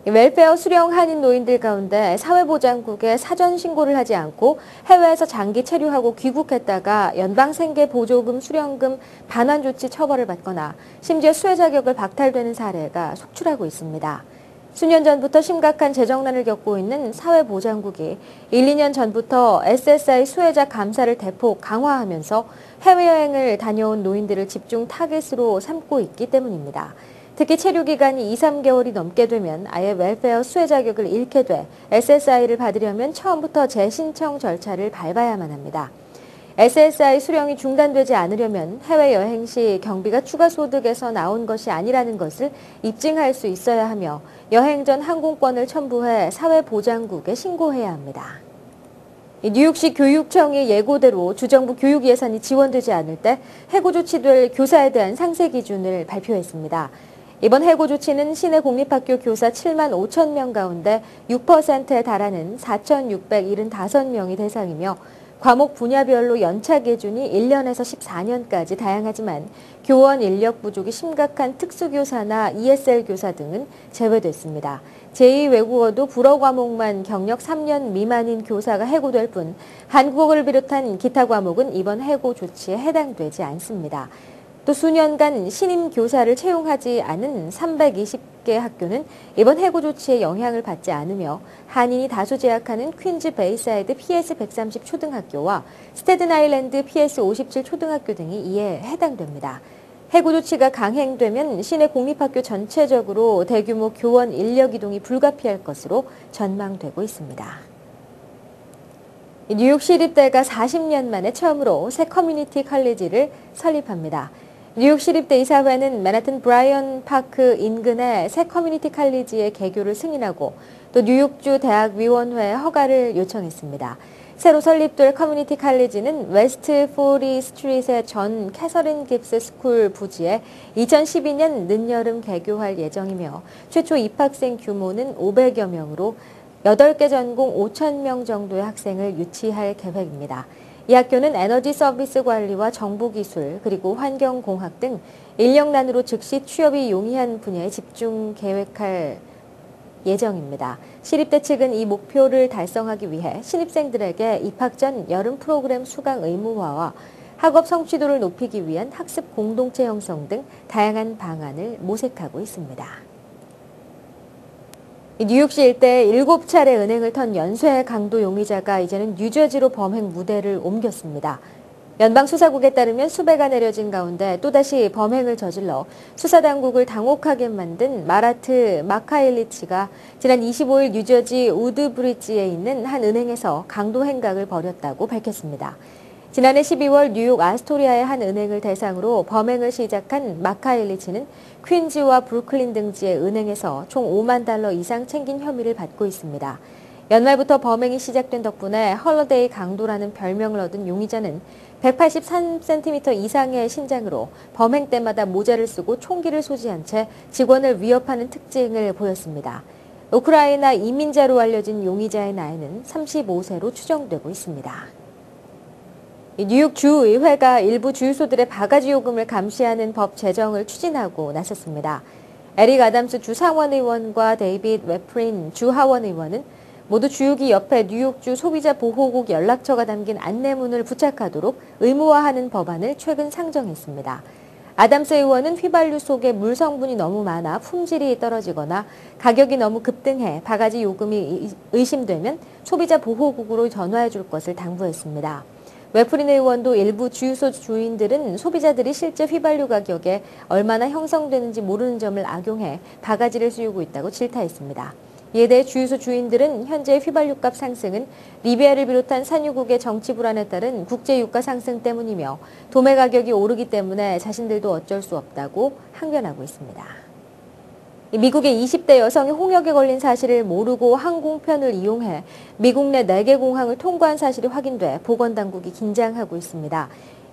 웰페어 수령 한인 노인들 가운데 사회보장국에 사전 신고를 하지 않고 해외에서 장기 체류하고 귀국했다가 연방생계보조금 수령금 반환 조치 처벌을 받거나 심지어 수혜 자격을 박탈되는 사례가 속출하고 있습니다. 수년 전부터 심각한 재정난을 겪고 있는 사회보장국이 1, 2년 전부터 SSI 수혜자 감사를 대폭 강화하면서 해외여행을 다녀온 노인들을 집중 타깃으로 삼고 있기 때문입니다. 특히 체류 기간이 2, 3개월이 넘게 되면 아예 웰페어 수혜 자격을 잃게 돼 SSI를 받으려면 처음부터 재신청 절차를 밟아야만 합니다. SSI 수령이 중단되지 않으려면 해외여행 시 경비가 추가 소득에서 나온 것이 아니라는 것을 입증할 수 있어야 하며 여행 전 항공권을 첨부해 사회보장국에 신고해야 합니다. 뉴욕시 교육청이 예고대로 주정부 교육 예산이 지원되지 않을 때 해고 조치될 교사에 대한 상세 기준을 발표했습니다. 이번 해고 조치는 시내 공립학교 교사 7만 5천 명 가운데 6%에 달하는 4,675명이 대상이며 과목 분야별로 연차 기준이 1년에서 14년까지 다양하지만 교원 인력 부족이 심각한 특수교사나 ESL 교사 등은 제외됐습니다. 제2외국어도 불어 과목만 경력 3년 미만인 교사가 해고될 뿐 한국어를 비롯한 기타 과목은 이번 해고 조치에 해당되지 않습니다. 또 수년간 신임 교사를 채용하지 않은 320개 학교는 이번 해고 조치에 영향을 받지 않으며 한인이 다수 재학하는 퀸즈 베이사이드 PS130 초등학교와 스테든 아일랜드 PS57 초등학교 등이 이에 해당됩니다. 해고 조치가 강행되면 시내 공립학교 전체적으로 대규모 교원 인력 이동이 불가피할 것으로 전망되고 있습니다. 뉴욕 시립대가 40년 만에 처음으로 새 커뮤니티 컬리지를 설립합니다. 뉴욕 시립대 이사회는 맨하튼 브라이언 파크 인근의 새 커뮤니티 컬리지의 개교를 승인하고 또 뉴욕주 대학위원회에 허가를 요청했습니다. 새로 설립될 커뮤니티 컬리지는 웨스트 40 스트릿의 전 캐서린 깁스 스쿨 부지에 2012년 늦여름 개교할 예정이며 최초 입학생 규모는 500여 명으로 8개 전공 5,000명 정도의 학생을 유치할 계획입니다. 이 학교는 에너지 서비스 관리와 정보기술 그리고 환경공학 등 인력난으로 즉시 취업이 용이한 분야에 집중 계획할 예정입니다. 시립대 측은 이 목표를 달성하기 위해 신입생들에게 입학 전 여름 프로그램 수강 의무화와 학업 성취도를 높이기 위한 학습 공동체 형성 등 다양한 방안을 모색하고 있습니다. 뉴욕시 일대에 7차례 은행을 턴 연쇄 강도 용의자가 이제는 뉴저지로 범행 무대를 옮겼습니다. 연방수사국에 따르면 수배가 내려진 가운데 또다시 범행을 저질러 수사당국을 당혹하게 만든 마라트 마카일리치가 지난 25일 뉴저지 우드브리지에 있는 한 은행에서 강도 행각을 벌였다고 밝혔습니다. 지난해 12월 뉴욕 아스토리아의 한 은행을 대상으로 범행을 시작한 마카일리치는 퀸즈와 브루클린 등지의 은행에서 총 5만 달러 이상 챙긴 혐의를 받고 있습니다. 연말부터 범행이 시작된 덕분에 헐러데이 강도라는 별명을 얻은 용의자는 183cm 이상의 신장으로 범행 때마다 모자를 쓰고 총기를 소지한 채 직원을 위협하는 특징을 보였습니다. 우크라이나 이민자로 알려진 용의자의 나이는 35세로 추정되고 있습니다. 뉴욕 주의회가 일부 주유소들의 바가지 요금을 감시하는 법 제정을 추진하고 나섰습니다. 에릭 아담스 주 상원의원과 데이빗 웨프린 주 하원의원은 모두 주유기 옆에 뉴욕주 소비자보호국 연락처가 담긴 안내문을 부착하도록 의무화하는 법안을 최근 상정했습니다. 아담스 의원은 휘발유 속에 물 성분이 너무 많아 품질이 떨어지거나 가격이 너무 급등해 바가지 요금이 의심되면 소비자보호국으로 전화해 줄 것을 당부했습니다. 웨프린 의원도 일부 주유소 주인들은 소비자들이 실제 휘발유 가격에 얼마나 형성되는지 모르는 점을 악용해 바가지를 씌우고 있다고 질타했습니다. 이에 대해 주유소 주인들은 현재 휘발유값 상승은 리비아를 비롯한 산유국의 정치 불안에 따른 국제유가 상승 때문이며 도매 가격이 오르기 때문에 자신들도 어쩔 수 없다고 항변하고 있습니다. 미국의 20대 여성이 홍역에 걸린 사실을 모르고 항공편을 이용해 미국 내 4개 공항을 통과한 사실이 확인돼 보건당국이 긴장하고 있습니다.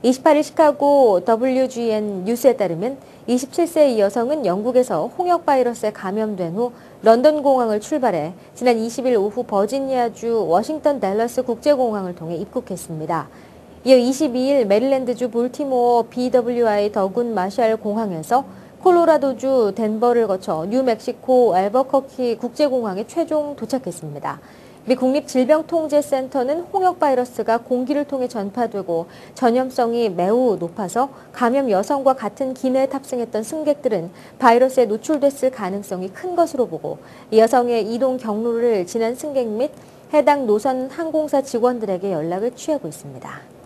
28일 시카고 WGN 뉴스에 따르면 27세 이 여성은 영국에서 홍역 바이러스에 감염된 후 런던 공항을 출발해 지난 20일 오후 버지니아주 워싱턴 댈러스 국제공항을 통해 입국했습니다. 이어 22일 메릴랜드주 볼티모어 BWI 더군 마샬 공항에서 콜로라도주 덴버를 거쳐 뉴멕시코 알버커키 국제공항에 최종 도착했습니다. 미 국립질병통제센터는 홍역 바이러스가 공기를 통해 전파되고 전염성이 매우 높아서 감염 여성과 같은 기내에 탑승했던 승객들은 바이러스에 노출됐을 가능성이 큰 것으로 보고 이 여성의 이동 경로를 지난 승객 및 해당 노선 항공사 직원들에게 연락을 취하고 있습니다.